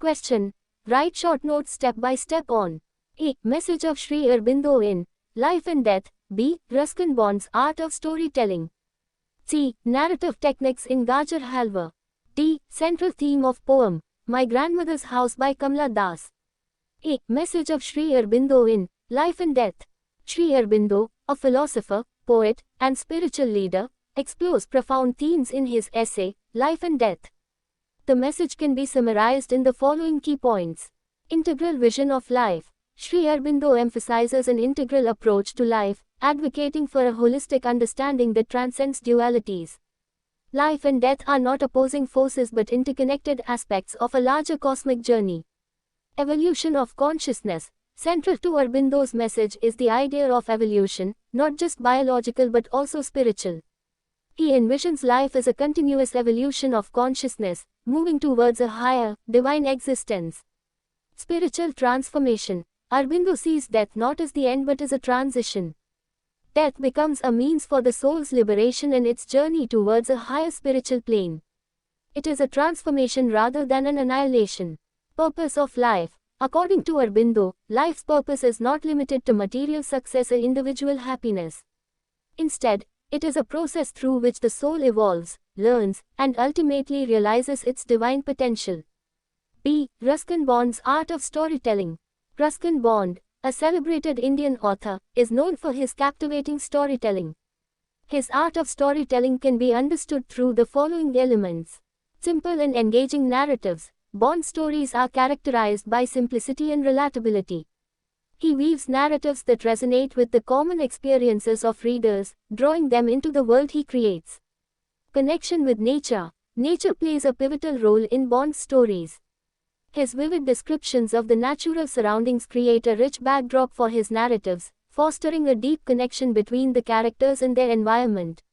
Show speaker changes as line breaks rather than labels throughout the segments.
Question. Write short notes step by step on A. Message of Sri Aurobindo in Life and Death. B. Ruskin Bond's Art of Storytelling. C. Narrative Techniques in Gajar Halwa. D. Central theme of poem, My Grandmother's House by Kamla Das. A. Message of Sri Aurobindo in Life and Death. Sri Aurobindo, a philosopher, poet, and spiritual leader, explores profound themes in his essay, Life and Death. The message can be summarized in the following key points. Integral vision of life. Sri Aurobindo emphasizes an integral approach to life, advocating for a holistic understanding that transcends dualities. Life and death are not opposing forces but interconnected aspects of a larger cosmic journey. Evolution of consciousness. Central to Aurobindo's message is the idea of evolution, not just biological but also spiritual. He envisions life as a continuous evolution of consciousness, moving towards a higher, divine existence. Spiritual transformation. Aurobindo sees death not as the end but as a transition. Death becomes a means for the soul's liberation in its journey towards a higher spiritual plane. It is a transformation rather than an annihilation. Purpose of life. According to Aurobindo, life's purpose is not limited to material success or individual happiness. Instead, it is a process through which the soul evolves, learns, and ultimately realizes its divine potential. B. Ruskin Bond's Art of Storytelling. Ruskin Bond, a celebrated Indian author, is known for his captivating storytelling. His art of storytelling can be understood through the following elements. Simple and engaging narratives. Bond's stories are characterized by simplicity and relatability. He weaves narratives that resonate with the common experiences of readers, drawing them into the world he creates. Connection with nature. Nature plays a pivotal role in Bond's stories. His vivid descriptions of the natural surroundings create a rich backdrop for his narratives, fostering a deep connection between the characters and their environment.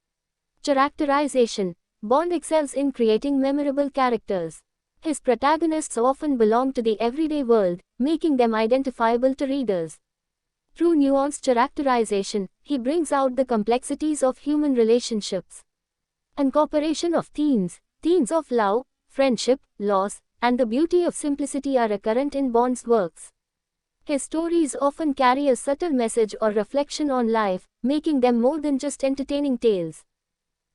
Characterization. Bond excels in creating memorable characters. His protagonists often belong to the everyday world, making them identifiable to readers. Through nuanced characterization, he brings out the complexities of human relationships. Incorporation of themes of love, friendship, loss, and the beauty of simplicity are recurrent in Bond's works. His stories often carry a subtle message or reflection on life, making them more than just entertaining tales.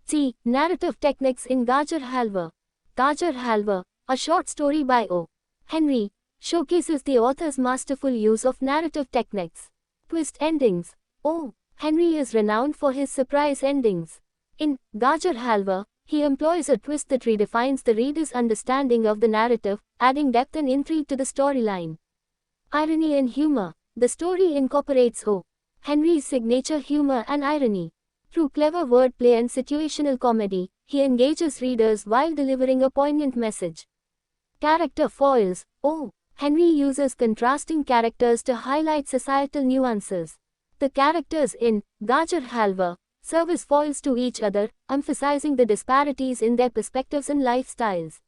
C. Narrative Techniques in Gajar Halwa. Gajar Halwa, a short story by O. Henry, showcases the author's masterful use of narrative techniques. Twist endings. O. Henry is renowned for his surprise endings. In Gajar Halwa, he employs a twist that redefines the reader's understanding of the narrative, adding depth and intrigue to the storyline. Irony and humor. The story incorporates O. Henry's signature humor and irony. Through clever wordplay and situational comedy, he engages readers while delivering a poignant message. Character foils. O. Henry uses contrasting characters to highlight societal nuances. The characters in Gajar Halwa serve as foils to each other, emphasizing the disparities in their perspectives and lifestyles.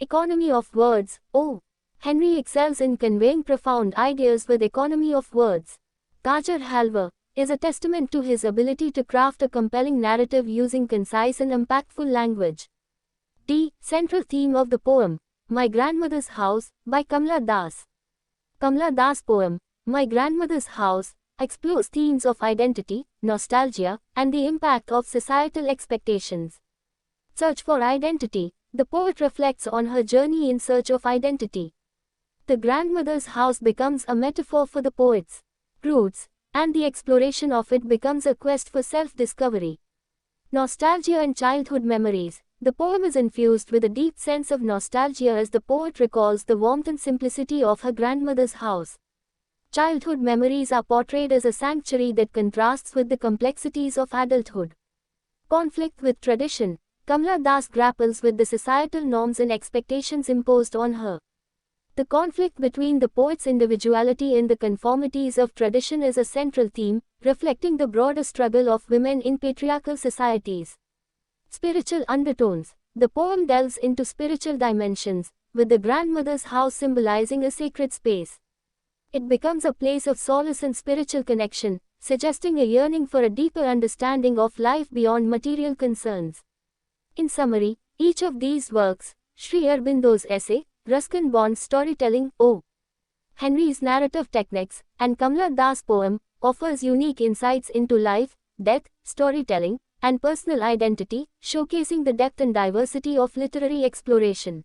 Economy of words. O. Henry excels in conveying profound ideas with economy of words. Gajar Halwa is a testament to his ability to craft a compelling narrative using concise and impactful language. D. Central theme of the poem, My Grandmother's House, by Kamla Das. Kamla Das' poem, My Grandmother's House, explores themes of identity, nostalgia, and the impact of societal expectations. Search for identity. The poet reflects on her journey in search of identity. The grandmother's house becomes a metaphor for the poet's roots, and the exploration of it becomes a quest for self-discovery. Nostalgia and childhood memories. The poem is infused with a deep sense of nostalgia as the poet recalls the warmth and simplicity of her grandmother's house. Childhood memories are portrayed as a sanctuary that contrasts with the complexities of adulthood. Conflict with tradition. Kamla Das grapples with the societal norms and expectations imposed on her. The conflict between the poet's individuality and the conformities of tradition is a central theme, reflecting the broader struggle of women in patriarchal societies. Spiritual undertones. The poem delves into spiritual dimensions, with the grandmother's house symbolizing a sacred space. It becomes a place of solace and spiritual connection, suggesting a yearning for a deeper understanding of life beyond material concerns. In summary, each of these works, Sri Aurobindo's essay, Ruskin Bond's storytelling. O. Henry's narrative techniques, and Kamla Das' poem offers unique insights into life, death, storytelling, and personal identity, showcasing the depth and diversity of literary exploration.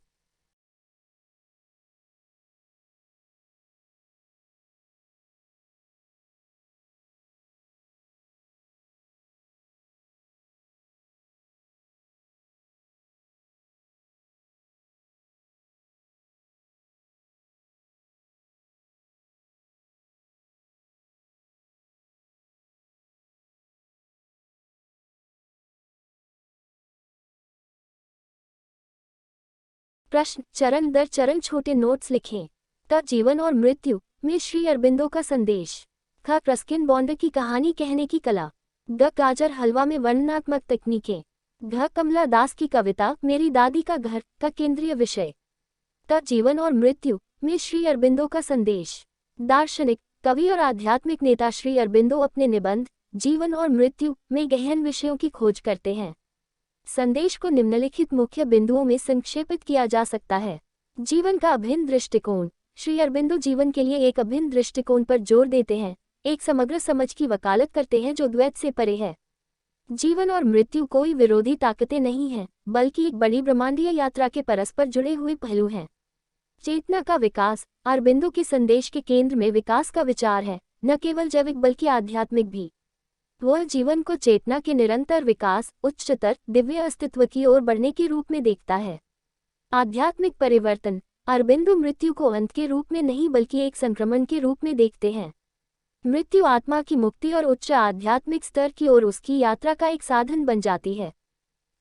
प्रश्न, चरण दर चरण छोटे notes लिखें। क, जीवन और मृत्यु में श्री अरबिंदो का संदेश। ख, रस्किन बॉन्ड की कहानी कहने की कला। ग, गाजर हलवा में वर्णनात्मक तकनीकें। घ, कमला दास की कविता मेरी दादी का घर का केंद्रीय विषय। ट, जीवन और मृत्यु में श्री अरबिंदो का संदेश। दार्शनिक, कवि और आध्यात्मिक नेता श्री अरबिंदो अपने निबंध जीवन और मृत्यु में गहन विषयों की खोज करते हैं। संदेश को निम्नलिखित मुख्य बिंदुओं में संक्षेपित किया जा सकता है। जीवन का अभिन्न दृष्टिकोण। श्री अरबिंदो जीवन के लिए एक अभिन्न दृष्टिकोण पर जोर देते हैं, एक समग्र समझ की वकालत करते हैं जो द्वैत से परे है। जीवन और मृत्यु कोई विरोधी ताकतें नहीं हैं, बल्कि एक बड़ी ब्रह्मांडीय यात्रा के परस्पर जुड़े हुए पहलू हैं। चेतना का विकास। अरबिंदो के संदेश के केंद्र में विकास का विचार है, न केवल जैविक बल्कि आध्यात्मिक भी। वह जीवन को चेतना के निरंतर विकास, उच्चतर दिव्य अस्तित्व की ओर बढ़ने के रूप में देखता है। आध्यात्मिक परिवर्तन। अरबिंदो मृत्यु को अंत के रूप में नहीं बल्कि एक संक्रमण के रूप में देखते हैं। मृत्यु आत्मा की मुक्ति और उच्च आध्यात्मिक स्तर की ओर उसकी यात्रा का एक साधन बन जाती है।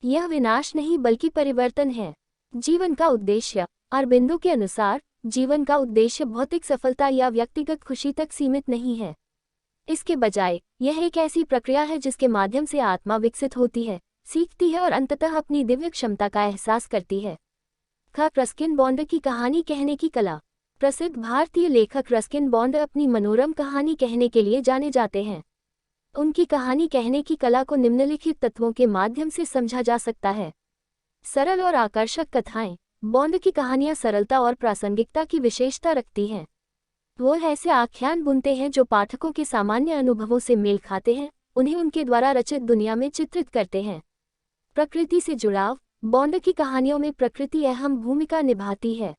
यह विनाश नहीं बल्कि परिवर्तन है। जीवन का उद्देश्य। अरबिंदो के अनुसार जीवन का उद्देश्य भौतिक सफलता या व्यक्तिगत खुशी तक सीमित नहीं है। इसके बजाय यह एक ऐसी प्रक्रिया है जिसके माध्यम से आत्मा विकसित होती है, सीखती है और अंततः अपनी दिव्य क्षमता का एहसास करती है। ख, रस्किन बॉन्ड की कहानी कहने की कला। प्रसिद्ध भारतीय लेखक रस्किन बॉन्ड अपनी मनोरम कहानी कहने के लिए जाने जाते हैं। उनकी कहानी कहने की कला को निम्नलिखित तत्वों के माध्यम से समझा जा सकता है। सरल और आकर्षक कथाएं। बॉन्ड की कहानियां सरलता और प्रासंगिकता की विशेषता रखती हैं। वो ऐसे आख्यान बुनते हैं जो पाठकों के सामान्य अनुभवों से मेल खाते हैं, उन्हें उनके द्वारा रचित दुनिया में चित्रित करते हैं। प्रकृति से जुड़ाव। बॉन्ड की कहानियों में प्रकृति अहम भूमिका निभाती है।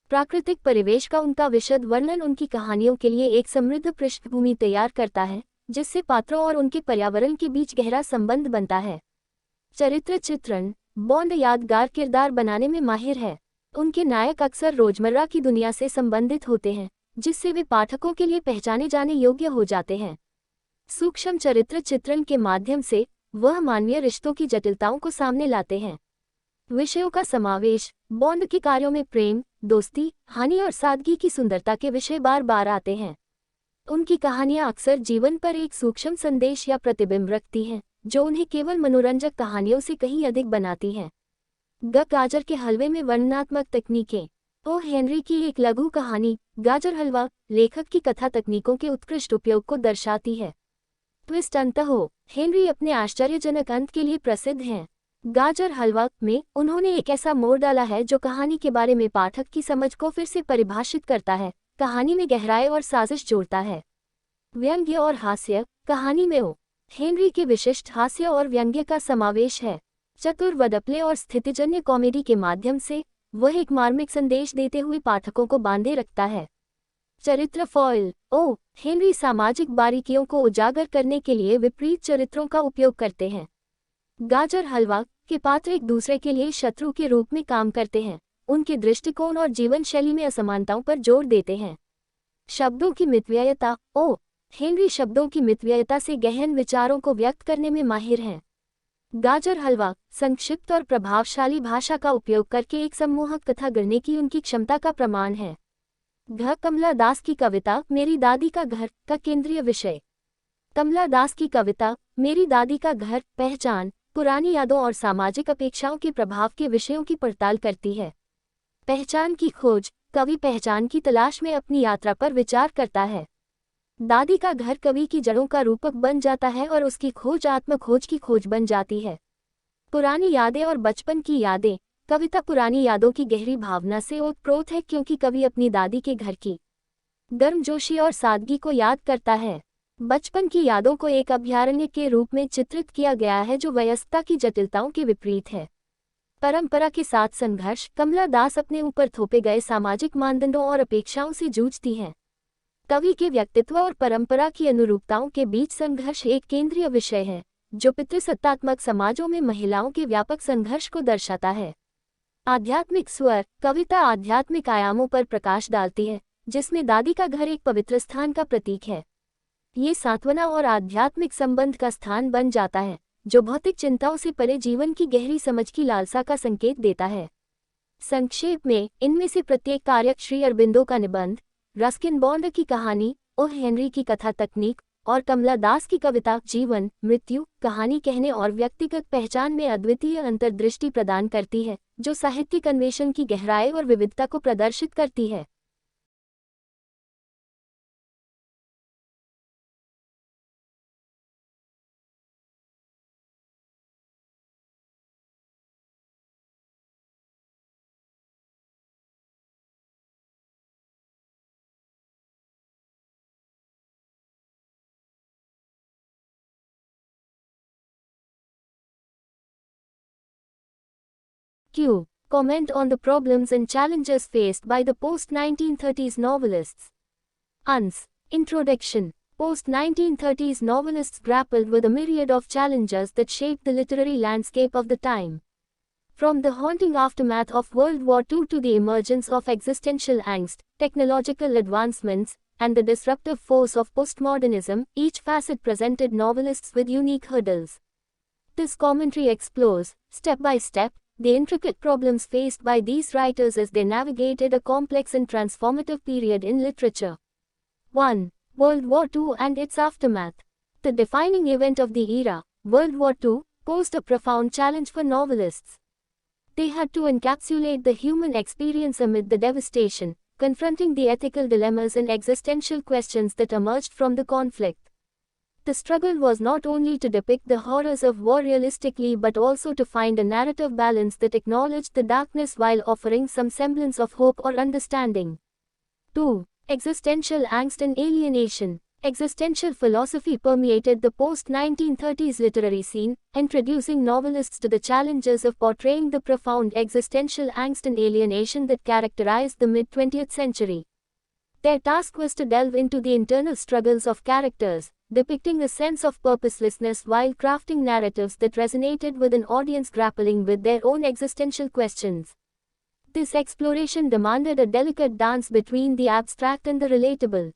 प्राकृतिक परिवेश का उनका विशद वर्णन उनकी कहानियों के लिए एक समृद्ध पृष्ठभूमि तैयार करता है, जिससे पात्रों और उनके पर्यावरण के बीच गहरा संबंध बनता है। चरित्र चित्रण। बॉन्ड यादगार किरदार बनाने में माहिर है। उनके नायक अक्सर रोजमर्रा की दुनिया से संबंधित होते हैं, जिससे वे पाठकों के लिए पहचाने जाने योग्य हो जाते हैं। सूक्ष्म चरित्र चित्रण के माध्यम से वह मानवीय रिश्तों की जटिलताओं को सामने लाते हैं। विषयों का समावेश। बॉन्ड के कार्यों में प्रेम, दोस्ती, हानि और सादगी की सुंदरता के विषय बार बार आते हैं। उनकी कहानियां अक्सर जीवन पर एक सूक्ष्म संदेश या प्रतिबिंब रखती हैं, जो उन्हें केवल मनोरंजक कहानियों से कहीं अधिक बनाती हैं। ग, गाजर के हलवे में वर्णनात्मक तकनीकें। ओ हेनरी की एक लघु कहानी गाजर हलवा लेखक की कथा तकनीकों के उत्कृष्ट उपयोग को दर्शाती है। ट्विस्ट। अंततः हेनरी अपने आश्चर्यजनक अंत के लिए प्रसिद्ध हैं। गाजर हलवा में उन्होंने एक ऐसा मोड़ डाला है जो कहानी के बारे में पाठक की समझ को फिर से परिभाषित करता है, कहानी में गहराई और साजिश जोड़ता है। व्यंग्य और हास्य। कहानी में ओ हेनरी के विशिष्ट हास्य और व्यंग्य का समावेश है। चतुर वदपले और स्थितिजन्य कॉमेडी के माध्यम से वह एक मार्मिक संदेश देते हुए पाठकों को बांधे रखता है। चरित्र फॉइल। ओ हेनरी सामाजिक बारीकियों को उजागर करने के लिए विपरीत चरित्रों का उपयोग करते हैं। गाजर हलवा के पात्र एक दूसरे के लिए शत्रु के रूप में काम करते हैं, उनके दृष्टिकोण और जीवन शैली में असमानताओं पर जोर देते हैं। शब्दों की मितव्ययता। ओ हेनरी शब्दों की मितव्ययता से गहन विचारों को व्यक्त करने में माहिर हैं। गाजर हलवा संक्षिप्त और प्रभावशाली भाषा का उपयोग करके एक सम्मोहक कथा गढ़ने की उनकी क्षमता का प्रमाण है। घ, कमला दास की कविता मेरी दादी का घर का केंद्रीय विषय। कमला दास की कविता मेरी दादी का घर पहचान, पुरानी यादों और सामाजिक अपेक्षाओं के प्रभाव के विषयों की पड़ताल करती है। पहचान की खोज। कवि पहचान की तलाश में अपनी यात्रा पर विचार करता है। दादी का घर कवि की जड़ों का रूपक बन जाता है और उसकी खोज आत्मखोज की खोज बन जाती है। पुरानी यादें और बचपन की यादें। कविता पुरानी यादों की गहरी भावना से ओतप्रोत है क्योंकि कवि अपनी दादी के घर की गर्मजोशी और सादगी को याद करता है। बचपन की यादों को एक अभयारण्य के रूप में चित्रित किया गया है जो वयस्कता की जटिलताओं के विपरीत है। परंपरा के साथ संघर्ष। कमला दास अपने ऊपर थोपे गए सामाजिक मानदंडों और अपेक्षाओं से जूझती हैं। कवि के व्यक्तित्व और परंपरा की अनुरूपताओं के बीच संघर्ष एक केंद्रीय विषय है, जो पितृसत्तात्मक समाजों में महिलाओं के व्यापक संघर्ष को दर्शाता है। आध्यात्मिक स्वर। कविता आध्यात्मिक आयामों पर प्रकाश डालती है, जिसमें दादी का घर एक पवित्र स्थान का प्रतीक है। ये सांत्वना और आध्यात्मिक संबंध का स्थान बन जाता है, जो भौतिक चिंताओं से परे जीवन की गहरी समझ की लालसा का संकेत देता है। संक्षेप में, इनमें से प्रत्येक कारक श्री अरबिंदो का निबंध, रस्किन बॉन्ड की कहानी, ओ हेनरी की कथा तकनीक और कमला दास की कविता जीवन, मृत्यु, कहानी कहने और व्यक्तिगत पहचान में अद्वितीय अंतर्दृष्टि प्रदान करती है, जो साहित्यिक अन्वेषण की गहराई और विविधता को प्रदर्शित करती है। Q. Comment on the problems and challenges faced by the post-1930s novelists. Uns. Introduction. Post-1930s novelists grappled with a myriad of challenges that shaped the literary landscape of the time. From the haunting aftermath of World War II to the emergence of existential angst, technological advancements, and the disruptive force of postmodernism, each facet presented novelists with unique hurdles. This commentary explores, step by step, the intricate problems faced by these writers as they navigated a complex and transformative period in literature. 1. World War II and its aftermath. The defining event of the era, World War II, posed a profound challenge for novelists. They had to encapsulate the human experience amid the devastation, confronting the ethical dilemmas and existential questions that emerged from the conflict. The struggle was not only to depict the horrors of war realistically but also to find a narrative balance that acknowledged the darkness while offering some semblance of hope or understanding. 2. Existential angst and alienation. Existential philosophy permeated the post-1930s literary scene, introducing novelists to the challenges of portraying the profound existential angst and alienation that characterized the mid-20th century. Their task was to delve into the internal struggles of characters, depicting a sense of purposelessness while crafting narratives that resonated with an audience grappling with their own existential questions. This exploration demanded a delicate dance between the abstract and the relatable.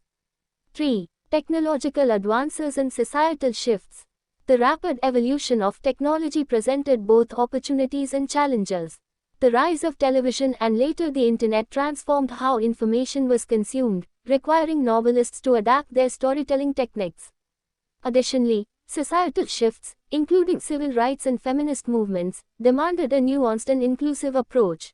3. Technological advances and societal shifts. The rapid evolution of technology presented both opportunities and challenges. The rise of television and later the internet transformed how information was consumed, requiring novelists to adapt their storytelling techniques. Additionally, societal shifts, including civil rights and feminist movements, demanded a nuanced and inclusive approach.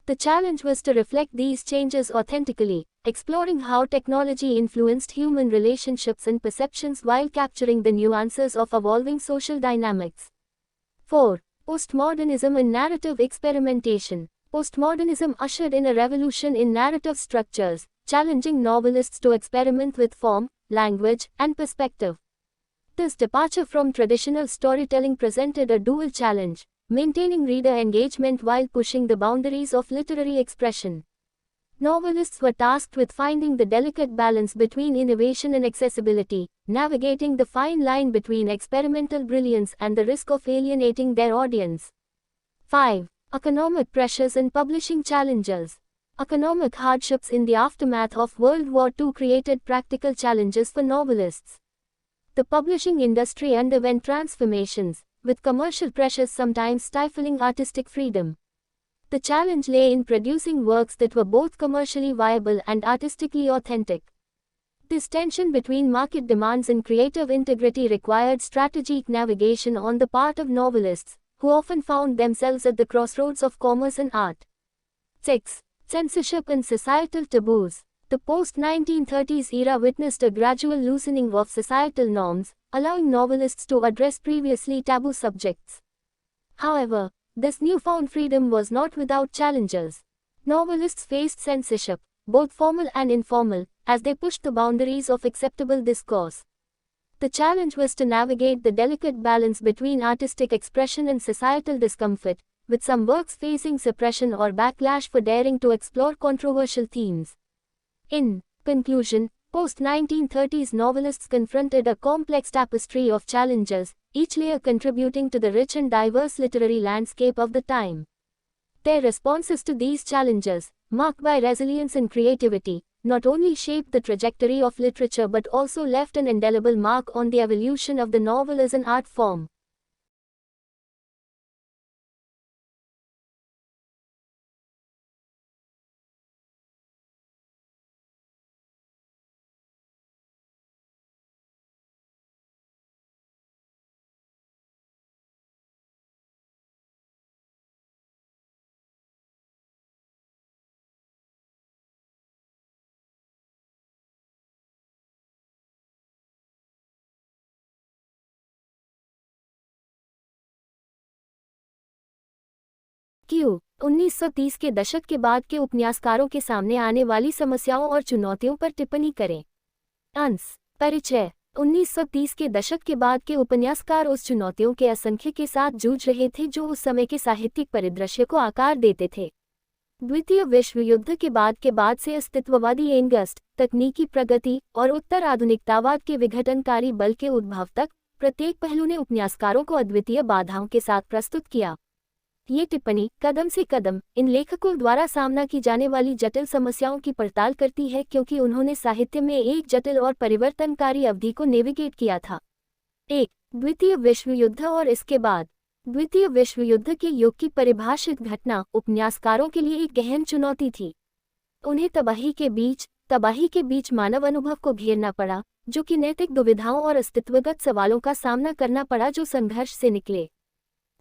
The challenge was to reflect these changes authentically, exploring how technology influenced human relationships and perceptions while capturing the nuances of evolving social dynamics. 4. Postmodernism and narrative experimentation. Postmodernism ushered in a revolution in narrative structures, challenging novelists to experiment with form, language, and perspective. This departure from traditional storytelling presented a dual challenge, maintaining reader engagement while pushing the boundaries of literary expression. Novelists were tasked with finding the delicate balance between innovation and accessibility, navigating the fine line between experimental brilliance and the risk of alienating their audience. 5. Economic pressures and publishing challenges. Economic hardships in the aftermath of World War II created practical challenges for novelists. The publishing industry underwent transformations, with commercial pressures sometimes stifling artistic freedom. The challenge lay in producing works that were both commercially viable and artistically authentic. This tension between market demands and creative integrity required strategic navigation on the part of novelists, who often found themselves at the crossroads of commerce and art. 6. Censorship and societal taboos. The post-1930s era witnessed a gradual loosening of societal norms, allowing novelists to address previously taboo subjects. However, This newfound freedom was not without challenges. Novelists faced censorship, both formal and informal, as they pushed the boundaries of acceptable discourse. The challenge was to navigate the delicate balance between artistic expression and societal discomfort, with some works facing suppression or backlash for daring to explore controversial themes. In conclusion, post-1930s novelists confronted a complex tapestry of challenges, each layer contributing to the rich and diverse literary landscape of the time. Their responses to these challenges, marked by resilience and creativity, not only shaped the trajectory of literature but also left an indelible mark on the evolution of the novel as an art form. क्यों 1930 के दशक के बाद के उपन्यासकारों के सामने आने वाली समस्याओं और चुनौतियों पर टिप्पणी करें। अंश परिचय 1930 के दशक के बाद के उपन्यासकार उस चुनौतियों के असंख्य के साथ जूझ रहे थे जो उस समय के साहित्यिक परिदृश्य को आकार देते थे। द्वितीय विश्व युद्ध के बाद से अस्तित्ववादी एंगस्ट, तकनीकी प्रगति और उत्तर आधुनिकतावाद के विघटनकारी बल के उद्भव तक प्रत्येक पहलू ने उपन्यासकारों को अद्वितीय बाधाओं के साथ प्रस्तुत किया। ये टिप्पणी कदम से कदम इन लेखकों द्वारा सामना की जाने वाली जटिल समस्याओं की पड़ताल करती है, क्योंकि उन्होंने साहित्य में एक जटिल और परिवर्तनकारी अवधि को नेविगेट किया था। 1. द्वितीय विश्व युद्ध और इसके बाद। द्वितीय विश्व युद्ध के युग की परिभाषित घटना उपन्यासकारों के लिए एक गहन चुनौती थी। उन्हें तबाही के बीच मानव अनुभव को घेरना पड़ा, जो कि नैतिक दुविधाओं और अस्तित्वगत सवालों का सामना करना पड़ा जो संघर्ष से निकले।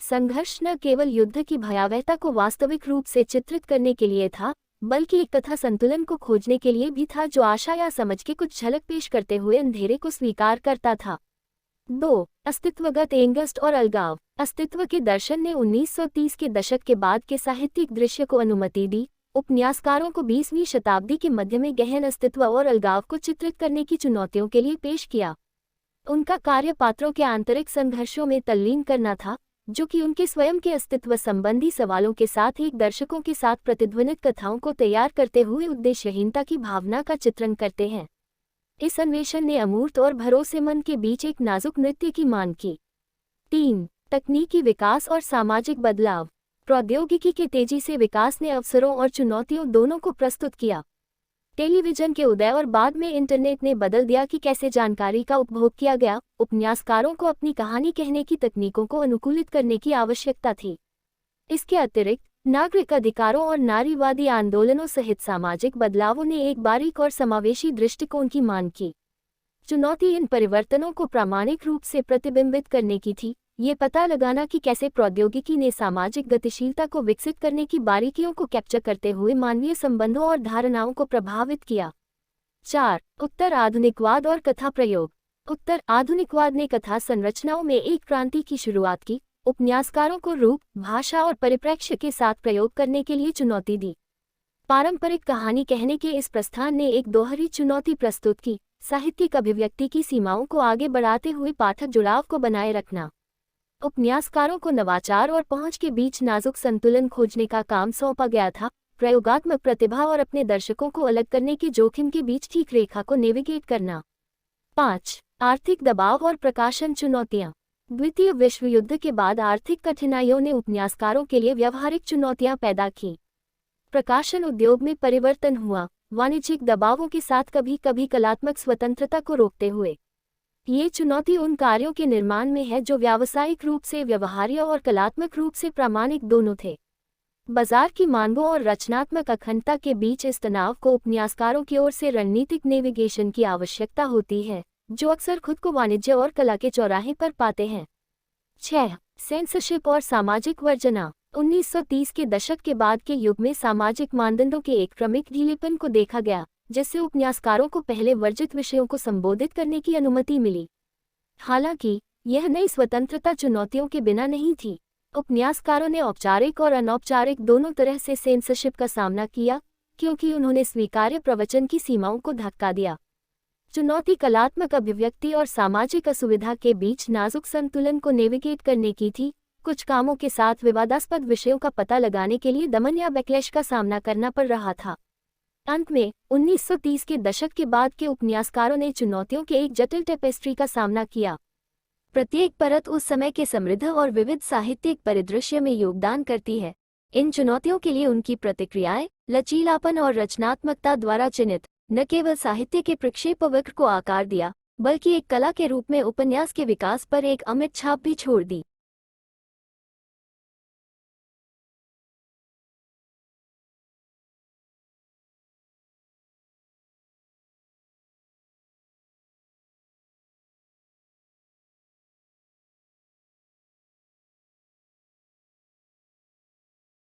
संघर्ष न केवल युद्ध की भयावहता को वास्तविक रूप से चित्रित करने के लिए था, बल्कि एक तथा संतुलन को खोजने के लिए भी था जो आशा या समझ के कुछ झलक पेश करते हुए अंधेरे को स्वीकार करता था। 2. अस्तित्वगत एंगस्ट और अलगाव। अस्तित्व के दर्शन ने 1930 के दशक के बाद के साहित्यिक दृश्य को अनुमति दी, उपन्यासकारों को 20वीं शताब्दी के मध्य में गहन अस्तित्व और अलगाव को चित्रित करने की चुनौतियों के लिए पेश किया। उनका कार्य पात्रों के आंतरिक संघर्षों में तल्लीन करना था, जो कि उनके स्वयं के अस्तित्व संबंधी सवालों के साथ एक दर्शकों के साथ प्रतिध्वनित कथाओं को तैयार करते हुए उद्देश्यहीनता की भावना का चित्रण करते हैं। इस अन्वेषण ने अमूर्त और भरोसेमंद के बीच एक नाजुक नृत्य की मांग की। 3. तकनीकी विकास और सामाजिक बदलाव। प्रौद्योगिकी के तेजी से विकास ने अवसरों और चुनौतियों दोनों को प्रस्तुत किया। टेलीविजन के उदय और बाद में इंटरनेट ने बदल दिया कि कैसे जानकारी का उपभोग किया गया। उपन्यासकारों को अपनी कहानी कहने की तकनीकों को अनुकूलित करने की आवश्यकता थी। इसके अतिरिक्त नागरिक अधिकारों और नारीवादी आंदोलनों सहित सामाजिक बदलावों ने एक बारीक और समावेशी दृष्टिकोण की मांग की। चुनौती इन परिवर्तनों को प्रामाणिक रूप से प्रतिबिंबित करने की थी, ये पता लगाना कि कैसे प्रौद्योगिकी ने सामाजिक गतिशीलता को विकसित करने की बारीकियों को कैप्चर करते हुए मानवीय संबंधों और धारणाओं को प्रभावित किया। 4. उत्तर आधुनिकवाद और कथा प्रयोग। उत्तर आधुनिकवाद ने कथा संरचनाओं में एक क्रांति की शुरुआत की, उपन्यासकारों को रूप, भाषा और परिप्रेक्ष्य के साथ प्रयोग करने के लिए चुनौती दी। पारंपरिक कहानी कहने के इस प्रस्थान ने एक दोहरी चुनौती प्रस्तुत की, साहित्यिक अभिव्यक्ति की सीमाओं को आगे बढ़ाते हुए पाठक जुड़ाव को बनाए रखना। उपन्यासकारों को नवाचार और पहुंच के बीच नाजुक संतुलन खोजने का काम सौंपा गया था, प्रयोगात्मक प्रतिभा और अपने दर्शकों को अलग करने के जोखिम के बीच ठीक रेखा को नेविगेट करना। 5. आर्थिक दबाव और प्रकाशन चुनौतियां। द्वितीय विश्व युद्ध के बाद आर्थिक कठिनाइयों ने उपन्यासकारों के लिए व्यावहारिक चुनौतियां पैदा की। प्रकाशन उद्योग में परिवर्तन हुआ, वाणिज्यिक दबावों के साथ कभी कभी कलात्मक स्वतंत्रता को रोकते हुए। ये चुनौती उन कार्यों के निर्माण में है जो व्यावसायिक रूप से व्यवहार्य और कलात्मक रूप से प्रामाणिक दोनों थे। बाजार की मांगों और रचनात्मक अखंडता के बीच इस तनाव को उपन्यासकारों की ओर से रणनीतिक नेविगेशन की आवश्यकता होती है, जो अक्सर खुद को वाणिज्य और कला के चौराहे पर पाते हैं। 6. सेंसरशिप और सामाजिक वर्जना। 1930 के दशक के बाद के युग में सामाजिक मानदंडों के एक क्रमिक ढीलेपन को देखा गया, जिससे उपन्यासकारों को पहले वर्जित विषयों को संबोधित करने की अनुमति मिली। हालांकि यह नई स्वतंत्रता चुनौतियों के बिना नहीं थी। उपन्यासकारों ने औपचारिक और अनौपचारिक दोनों तरह से सेंसरशिप का सामना किया, क्योंकि उन्होंने स्वीकार्य प्रवचन की सीमाओं को धक्का दिया। चुनौती कलात्मक अभिव्यक्ति और सामाजिक असुविधा के बीच नाजुक संतुलन को नेविगेट करने की थी। कुछ कामों के साथ विवादास्पद विषयों का पता लगाने के लिए दमन या बैकलैश का सामना करना पड़ रहा था। अंत में 1930 के दशक के बाद के उपन्यासकारों ने चुनौतियों के एक जटिल टेपेस्ट्री का सामना किया। प्रत्येक परत उस समय के समृद्ध और विविध साहित्यिक परिदृश्य में योगदान करती है। इन चुनौतियों के लिए उनकी प्रतिक्रियाएं, लचीलापन और रचनात्मकता द्वारा चिन्हित, न केवल साहित्य के प्रक्षेपवक्र को आकार दिया, बल्कि एक कला के रूप में उपन्यास के विकास पर एक अमिट छाप भी छोड़ दी।